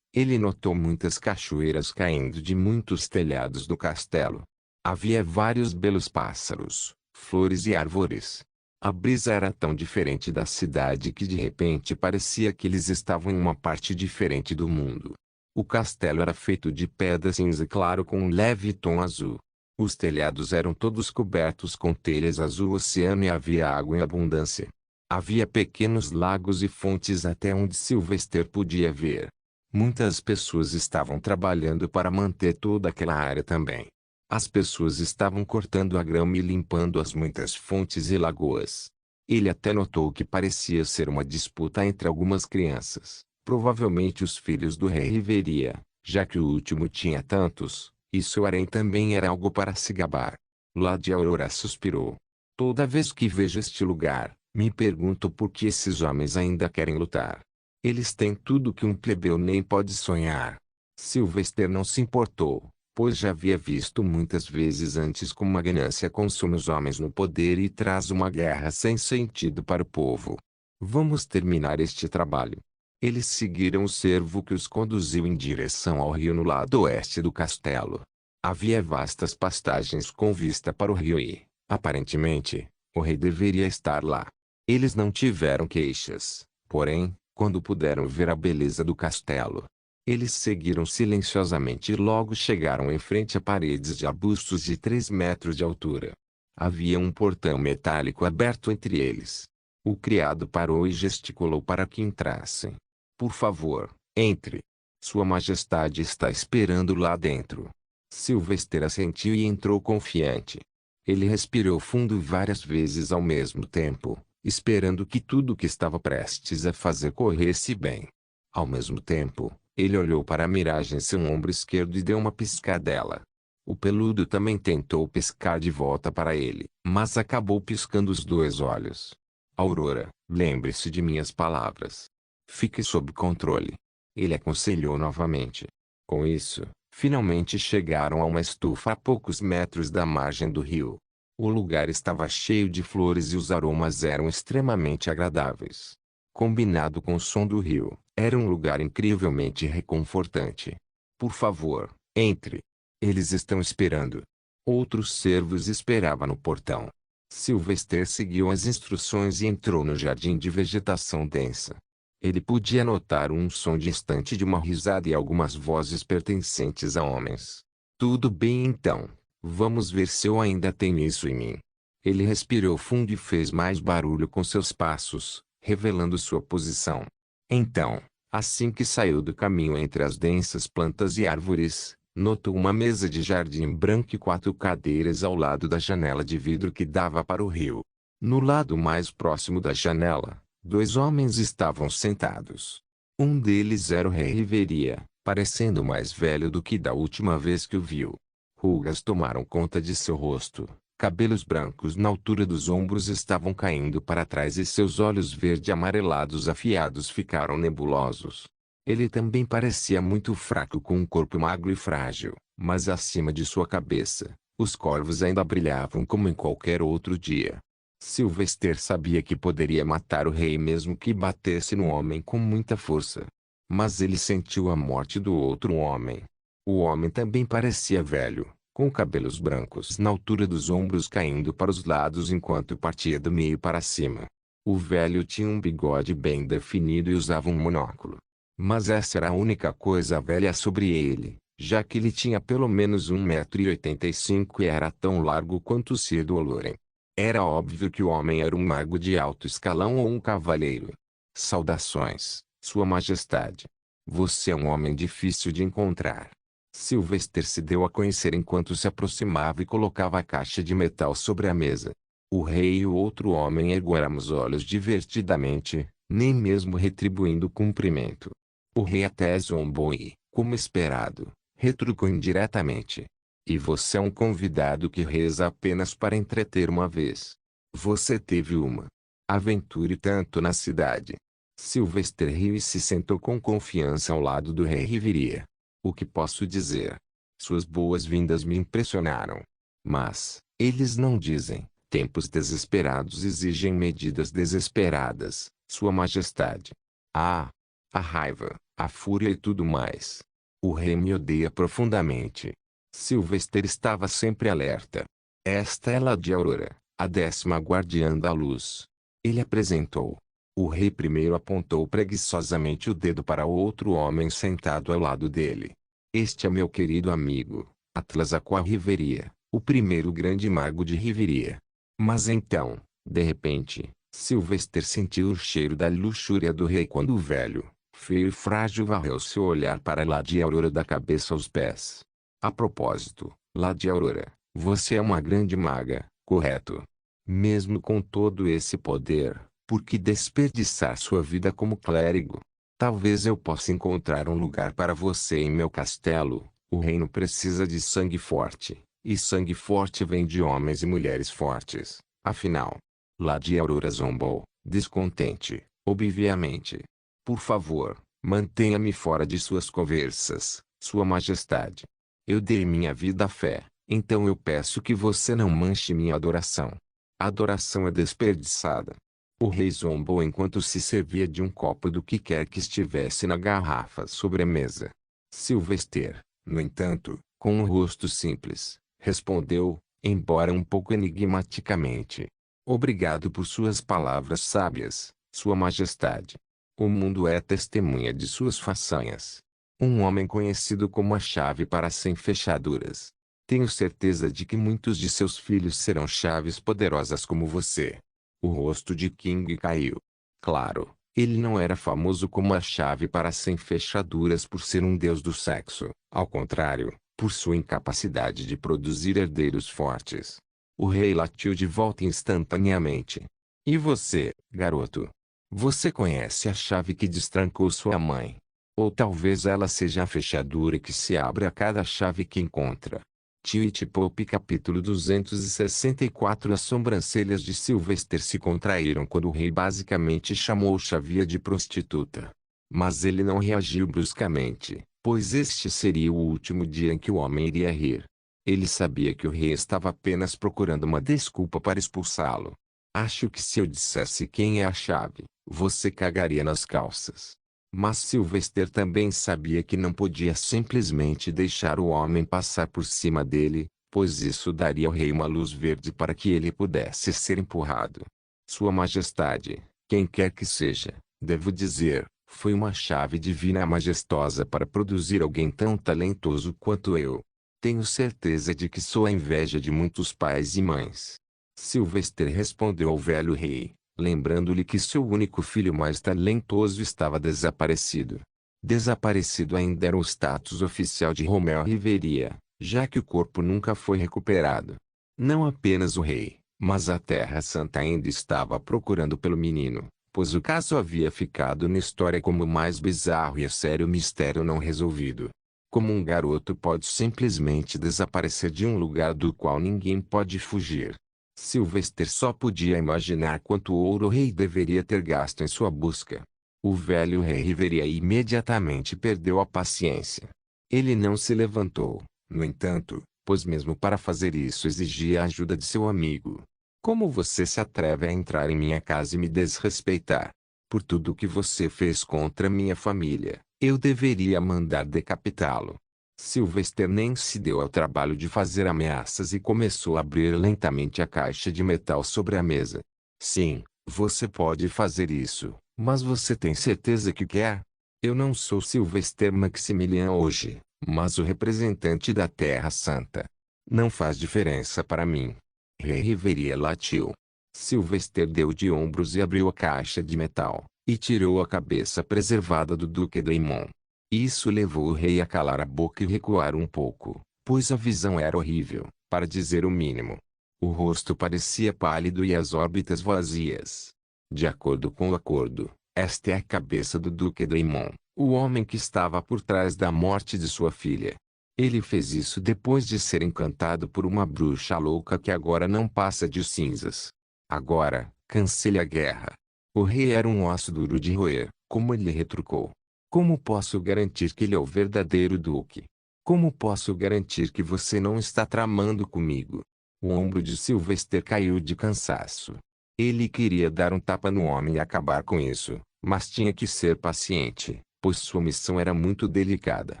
Speaker 1: Ele notou muitas cachoeiras caindo de muitos telhados do castelo. Havia vários belos pássaros, flores e árvores. A brisa era tão diferente da cidade que de repente parecia que eles estavam em uma parte diferente do mundo. O castelo era feito de pedra cinza claro com um leve tom azul. Os telhados eram todos cobertos com telhas azul oceano e havia água em abundância. Havia pequenos lagos e fontes até onde Sylvester podia ver. Muitas pessoas estavam trabalhando para manter toda aquela área também. As pessoas estavam cortando a grama e limpando as muitas fontes e lagoas. Ele até notou que parecia ser uma disputa entre algumas crianças, provavelmente os filhos do rei Riveria, já que o último tinha tantos, e seu harém também era algo para se gabar. Lady Aurora suspirou. Toda vez que vejo este lugar, me pergunto por que esses homens ainda querem lutar. Eles têm tudo que um plebeu nem pode sonhar. Sylvester não se importou, pois já havia visto muitas vezes antes como a ganância consome os homens no poder e traz uma guerra sem sentido para o povo. Vamos terminar este trabalho. Eles seguiram o cervo que os conduziu em direção ao rio no lado oeste do castelo. Havia vastas pastagens com vista para o rio e, aparentemente, o rei deveria estar lá. Eles não tiveram queixas, porém, quando puderam ver a beleza do castelo, eles seguiram silenciosamente e logo chegaram em frente a paredes de arbustos de 3 metros de altura. Havia um portão metálico aberto entre eles. O criado parou e gesticulou para que entrassem. Por favor, entre. Sua Majestade está esperando lá dentro. Sylvester assentiu e entrou confiante. Ele respirou fundo várias vezes ao mesmo tempo, esperando que tudo o que estava prestes a fazer corresse bem. Ao mesmo tempo, ele olhou para a miragem em seu ombro esquerdo e deu uma piscadela. O peludo também tentou piscar de volta para ele, mas acabou piscando os 2 olhos. Aurora, lembre-se de minhas palavras. Fique sob controle. Ele aconselhou novamente. Com isso, finalmente chegaram a uma estufa a poucos metros da margem do rio. O lugar estava cheio de flores e os aromas eram extremamente agradáveis. Combinado com o som do rio, era um lugar incrivelmente reconfortante. Por favor, entre. Eles estão esperando. Outros servos esperavam no portão. Sylvester seguiu as instruções e entrou no jardim de vegetação densa. Ele podia notar um som distante de uma risada e algumas vozes pertencentes a homens. Tudo bem então. Vamos ver se eu ainda tenho isso em mim. Ele respirou fundo e fez mais barulho com seus passos, revelando sua posição. Então, assim que saiu do caminho entre as densas plantas e árvores, notou uma mesa de jardim branco e 4 cadeiras ao lado da janela de vidro que dava para o rio. No lado mais próximo da janela, 2 homens estavam sentados. Um deles era o rei Riveria, parecendo mais velho do que da última vez que o viu. Rugas tomaram conta de seu rosto, cabelos brancos na altura dos ombros estavam caindo para trás e seus olhos verde-amarelados afiados ficaram nebulosos. Ele também parecia muito fraco com um corpo magro e frágil, mas acima de sua cabeça, os corvos ainda brilhavam como em qualquer outro dia. Sylvester sabia que poderia matar o rei mesmo que batesse no homem com muita força. Mas ele sentiu a morte do outro homem. O homem também parecia velho, com cabelos brancos na altura dos ombros caindo para os lados enquanto partia do meio para cima. O velho tinha um bigode bem definido e usava um monóculo. Mas essa era a única coisa velha sobre ele, já que ele tinha pelo menos 1,85 m e era tão largo quanto Sir Doloren. Era óbvio que o homem era um mago de alto escalão ou um cavaleiro. Saudações, Sua Majestade. Você é um homem difícil de encontrar. Sylvester se deu a conhecer enquanto se aproximava e colocava a caixa de metal sobre a mesa. O rei e o outro homem ergueram os olhos divertidamente, nem mesmo retribuindo o cumprimento. O rei até zombou e, como esperado, retrucou indiretamente. E você é um convidado que reza apenas para entreter uma vez. Você teve uma aventura e tanto na cidade. Sylvester riu e se sentou com confiança ao lado do rei Riveria. O que posso dizer? Suas boas-vindas me impressionaram. Mas, eles não dizem, tempos desesperados exigem medidas desesperadas, Sua Majestade. Ah! A raiva, a fúria e tudo mais. O rei me odeia profundamente. Sylvester estava sempre alerta. Esta é Lady Aurora, a 10ª guardiã da luz. Ele apresentou. O rei primeiro apontou preguiçosamente o dedo para outro homem sentado ao lado dele. Este é meu querido amigo, Atlas Aqua Riveria, o primeiro grande mago de Riveria. Mas então, de repente, Sylvester sentiu o cheiro da luxúria do rei quando o velho, feio e frágil varreu seu olhar para Lady Aurora da cabeça aos pés. A propósito, Lady Aurora, você é uma grande maga, correto? Mesmo com todo esse poder, por que desperdiçar sua vida como clérigo? Talvez eu possa encontrar um lugar para você em meu castelo. O reino precisa de sangue forte, e sangue forte vem de homens e mulheres fortes. Afinal, Lady Aurora zombou, descontente, obviamente. Por favor, mantenha-me fora de suas conversas, Sua Majestade. Eu dei minha vida à fé, então eu peço que você não manche minha adoração. A adoração é desperdiçada. O rei zombou enquanto se servia de um copo do que quer que estivesse na garrafa sobre a mesa. Sylvester, no entanto, com um rosto simples, respondeu, embora um pouco enigmaticamente: Obrigado por suas palavras sábias, Sua Majestade. O mundo é testemunha de suas façanhas. Um homem conhecido como a chave para 100 fechaduras. Tenho certeza de que muitos de seus filhos serão chaves poderosas como você. O rosto de King caiu. Claro, ele não era famoso como a chave para 100 fechaduras por ser um deus do sexo. Ao contrário, por sua incapacidade de produzir herdeiros fortes. O rei latiu de volta instantaneamente. E você, garoto? Você conhece a chave que destrancou sua mãe? Ou talvez ela seja a fechadura que se abre a cada chave que encontra. Tweet Pope capítulo 264. As sobrancelhas de Sylvester se contraíram quando o rei basicamente chamou Xavier de prostituta. Mas ele não reagiu bruscamente, pois este seria o último dia em que o homem iria rir. Ele sabia que o rei estava apenas procurando uma desculpa para expulsá-lo. Acho que se eu dissesse quem é a chave, você cagaria nas calças. Mas Sylvester também sabia que não podia simplesmente deixar o homem passar por cima dele, pois isso daria ao rei uma luz verde para que ele pudesse ser empurrado. Sua Majestade, quem quer que seja, devo dizer, foi uma chave divina majestosa para produzir alguém tão talentoso quanto eu. Tenho certeza de que sou a inveja de muitos pais e mães. Sylvester respondeu ao velho rei, lembrando-lhe que seu único filho mais talentoso estava desaparecido. Desaparecido ainda era o status oficial de Romeo Riveria, já que o corpo nunca foi recuperado. Não apenas o rei, mas a Terra Santa ainda estava procurando pelo menino, pois o caso havia ficado na história como o mais bizarro e sério mistério não resolvido. Como um garoto pode simplesmente desaparecer de um lugar do qual ninguém pode fugir? Sylvester só podia imaginar quanto ouro o rei deveria ter gasto em sua busca. O velho rei Riveria imediatamente perdeu a paciência. Ele não se levantou, no entanto, pois mesmo para fazer isso exigia a ajuda de seu amigo. Como você se atreve a entrar em minha casa e me desrespeitar? Por tudo o que você fez contra minha família, eu deveria mandar decapitá-lo. Sylvester nem se deu ao trabalho de fazer ameaças e começou a abrir lentamente a caixa de metal sobre a mesa. Sim, você pode fazer isso, mas você tem certeza que quer? Eu não sou Sylvester Maximilian hoje, mas o representante da Terra Santa. Não faz diferença para mim. Rei Riveria latiu. Sylvester deu de ombros e abriu a caixa de metal, e tirou a cabeça preservada do Duque Daemon. Isso levou o rei a calar a boca e recuar um pouco, pois a visão era horrível, para dizer o mínimo. O rosto parecia pálido e as órbitas vazias. De acordo com o acordo, esta é a cabeça do Duque Daemon, o homem que estava por trás da morte de sua filha. Ele fez isso depois de ser encantado por uma bruxa louca que agora não passa de cinzas. Agora, cancele a guerra. O rei era um osso duro de roer, como ele retrucou. Como posso garantir que ele é o verdadeiro duque? Como posso garantir que você não está tramando comigo? O ombro de Sylvester caiu de cansaço. Ele queria dar um tapa no homem e acabar com isso, mas tinha que ser paciente, pois sua missão era muito delicada.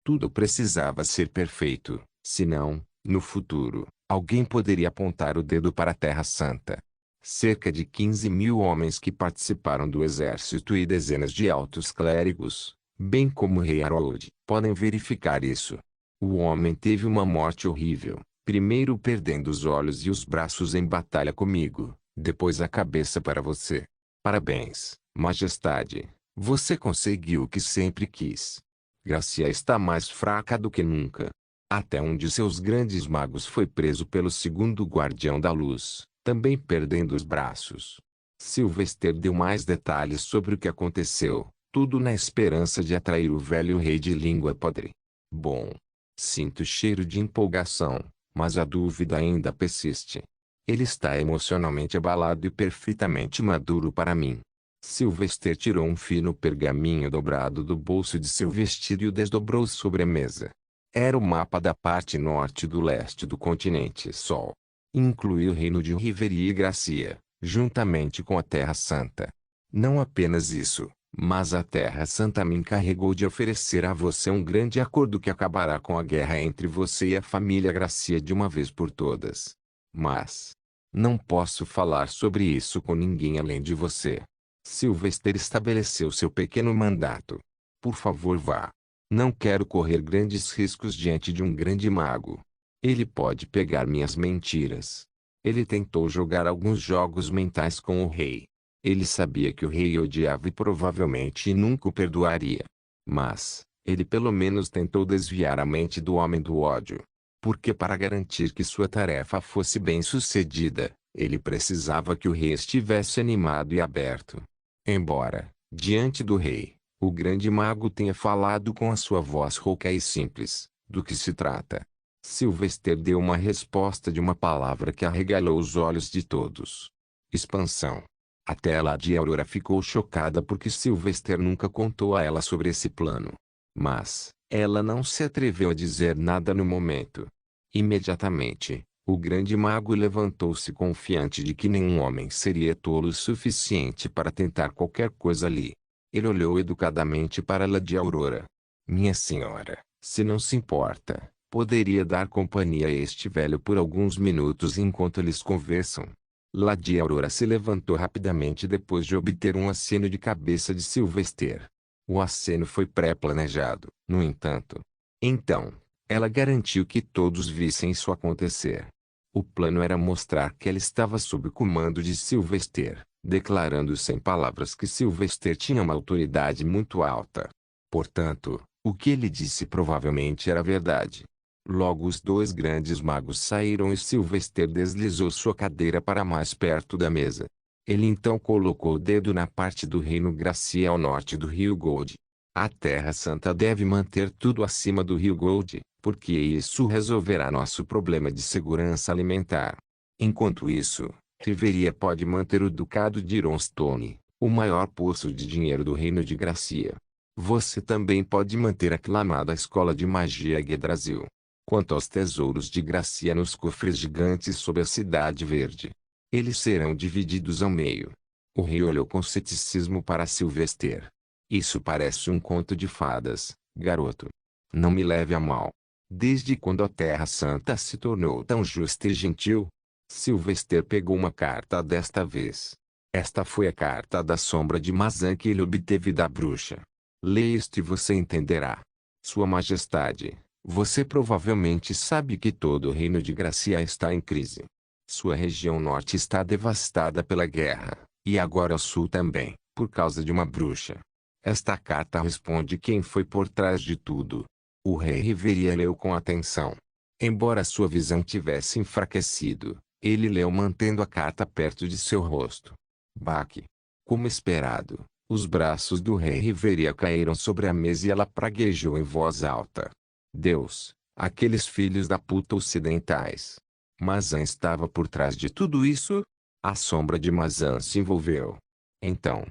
Speaker 1: Tudo precisava ser perfeito, senão, no futuro, Alguém poderia apontar o dedo para a Terra Santa. Cerca de 15.000 homens que participaram do exército e dezenas de altos clérigos, bem como o rei Harold, podem verificar isso. O homem teve uma morte horrível, primeiro perdendo os olhos e os braços em batalha comigo, depois a cabeça para você. Parabéns, Majestade, você conseguiu o que sempre quis. Gracia está mais fraca do que nunca. Até um de seus grandes magos foi preso pelo segundo guardião da luz, também perdendo os braços. Sylvester deu mais detalhes sobre o que aconteceu, tudo na esperança de atrair o velho rei de língua podre. Bom, sinto cheiro de empolgação, mas a dúvida ainda persiste. Ele está emocionalmente abalado e perfeitamente maduro para mim. Sylvester tirou um fino pergaminho dobrado do bolso de seu vestido e o desdobrou sobre a mesa. Era o mapa da parte norte do leste do continente Sol. Incluía o reino de Riveria e Gracia, juntamente com a Terra Santa. Não apenas isso, mas a Terra Santa me encarregou de oferecer a você um grande acordo que acabará com a guerra entre você e a família Gracia de uma vez por todas. Mas não posso falar sobre isso com ninguém além de você. Sylvester estabeleceu seu pequeno mandato. Por favor, vá. Não quero correr grandes riscos diante de um grande mago. Ele pode pegar minhas mentiras. Ele tentou jogar alguns jogos mentais com o rei. Ele sabia que o rei odiava e provavelmente nunca o perdoaria. Mas ele pelo menos tentou desviar a mente do homem do ódio. Porque para garantir que sua tarefa fosse bem-sucedida, ele precisava que o rei estivesse animado e aberto. Embora, diante do rei, o grande mago tenha falado com a sua voz rouca e simples, do que se trata? Sylvester deu uma resposta de uma palavra que arregalou os olhos de todos. Expansão. Até a Lady Aurora ficou chocada porque Sylvester nunca contou a ela sobre esse plano. Mas ela não se atreveu a dizer nada no momento. Imediatamente, o grande mago levantou-se confiante de que nenhum homem seria tolo o suficiente para tentar qualquer coisa ali. Ele olhou educadamente para Lady Aurora. Minha senhora, se não se importa, poderia dar companhia a este velho por alguns minutos enquanto eles conversam. Lady Aurora se levantou rapidamente depois de obter um aceno de cabeça de Sylvester. O aceno foi pré-planejado, no entanto. Então, ela garantiu que todos vissem isso acontecer. O plano era mostrar que ela estava sob o comando de Sylvester, declarando sem palavras que Sylvester tinha uma autoridade muito alta. Portanto, o que ele disse provavelmente era verdade. Logo os dois grandes magos saíram e Sylvester deslizou sua cadeira para mais perto da mesa. Ele então colocou o dedo na parte do reino Gracia ao norte do Rio Gold. A Terra Santa deve manter tudo acima do Rio Gold, porque isso resolverá nosso problema de segurança alimentar. Enquanto isso, Riveria pode manter o Ducado de Ironstone, o maior poço de dinheiro do reino de Gracia. Você também pode manter a aclamada Escola de Magia Yggdrasil. Quanto aos tesouros de Gracia nos cofres gigantes sob a Cidade Verde, eles serão divididos ao meio. O rei olhou com ceticismo para Sylvester. Isso parece um conto de fadas, garoto. Não me leve a mal. Desde quando a Terra Santa se tornou tão justa e gentil? Sylvester pegou uma carta desta vez. Esta foi a carta da sombra de Mazan que ele obteve da bruxa. Leia isto e você entenderá. Sua Majestade, você provavelmente sabe que todo o reino de Gracia está em crise. Sua região norte está devastada pela guerra, e agora o sul também, por causa de uma bruxa. Esta carta responde quem foi por trás de tudo. O rei Riveria leu com atenção. Embora sua visão tivesse enfraquecido, ele leu mantendo a carta perto de seu rosto. Baque. Como esperado, os braços do rei Riveria caíram sobre a mesa e ela praguejou em voz alta. Deus, aqueles filhos da puta ocidentais. Mazan estava por trás de tudo isso? A sombra de Mazan se envolveu. Então,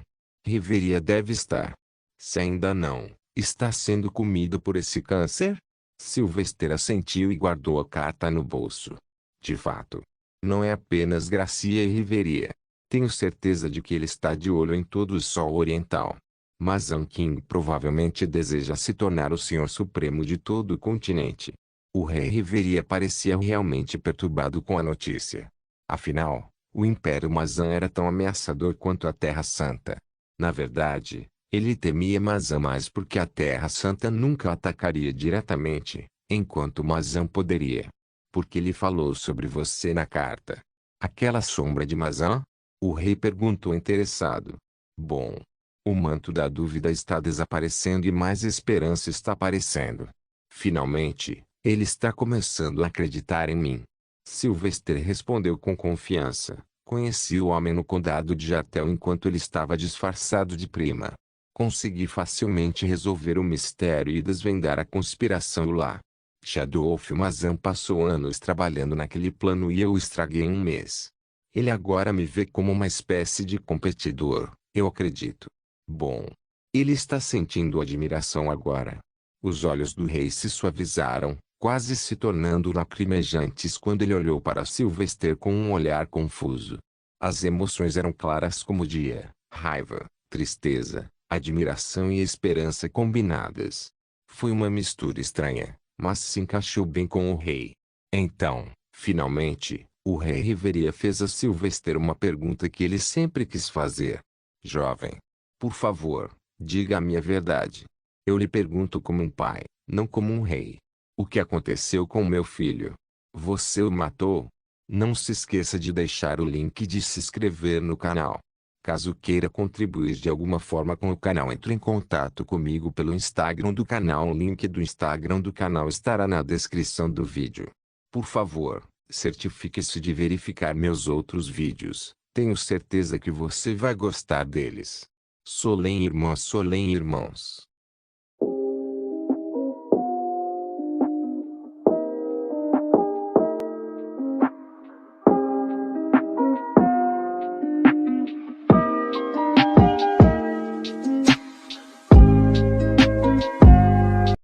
Speaker 1: Riveria deve estar. Se ainda não, está sendo comido por esse câncer? Sylvester assentiu e guardou a carta no bolso. De fato, não é apenas Gracia e Riveria. Tenho certeza de que ele está de olho em todo o Sol Oriental. Mazan King provavelmente deseja se tornar o Senhor Supremo de todo o continente. O rei Reveria parecia realmente perturbado com a notícia. Afinal, o Império Mazan era tão ameaçador quanto a Terra Santa. Na verdade, ele temia Mazan mais porque a Terra Santa nunca o atacaria diretamente, enquanto Mazan poderia. Porque ele falou sobre você na carta. Aquela sombra de Mazan? O rei perguntou interessado. Bom. O manto da dúvida está desaparecendo e mais esperança está aparecendo. Finalmente, ele está começando a acreditar em mim. Sylvester respondeu com confiança. Conheci o homem no condado de Jatel enquanto ele estava disfarçado de prima. Consegui facilmente resolver o mistério e desvendar a conspiração lá. Shadolf Mazan passou anos trabalhando naquele plano e eu o estraguei em um mês. Ele agora me vê como uma espécie de competidor, eu acredito. Bom. Ele está sentindo admiração agora. Os olhos do rei se suavizaram, quase se tornando lacrimejantes quando ele olhou para Sylvester com um olhar confuso. As emoções eram claras como o dia, raiva, tristeza, admiração e esperança combinadas. Foi uma mistura estranha, mas se encaixou bem com o rei. Então, finalmente, o rei Reveria fez a Sylvester uma pergunta que ele sempre quis fazer. Jovem, por favor, diga-me a verdade. Eu lhe pergunto como um pai, não como um rei. O que aconteceu com meu filho? Você o matou? Não se esqueça de deixar o link de se inscrever no canal. Caso queira contribuir de alguma forma com o canal, entre em contato comigo pelo Instagram do canal. O link do Instagram do canal estará na descrição do vídeo. Por favor, certifique-se de verificar meus outros vídeos. Tenho certeza que você vai gostar deles. Solem irmãos.